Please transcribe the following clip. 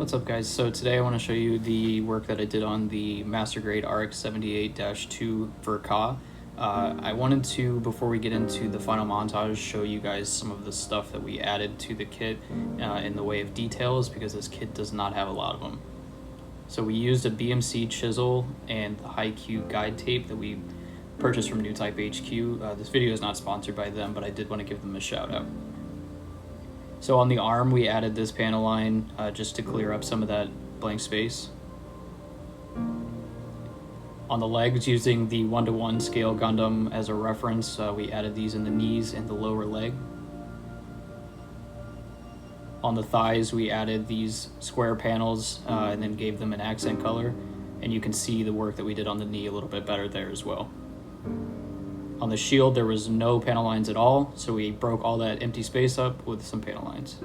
What's up, guys? So today I want to show you the work that I did on the Master Grade RX78-2 for Ka. I wanted to, before we get into the final montage, show you guys some of the stuff that we added to the kit in the way of details, because this kit does not have a lot of them. So we used a BMC chisel and the High-Q guide tape that we purchased from New Type HQ. This video is not sponsored by them, but I did want to give them a shout out. So on the arm, we added this panel line just to clear up some of that blank space. On the legs, using the 1:1 scale Gundam as a reference, we added these in the knees and the lower leg. On the thighs, we added these square panels and then gave them an accent color. And you can see the work that we did on the knee a little bit better there as well. On the shield, there was no panel lines at all, so we broke all that empty space up with some panel lines.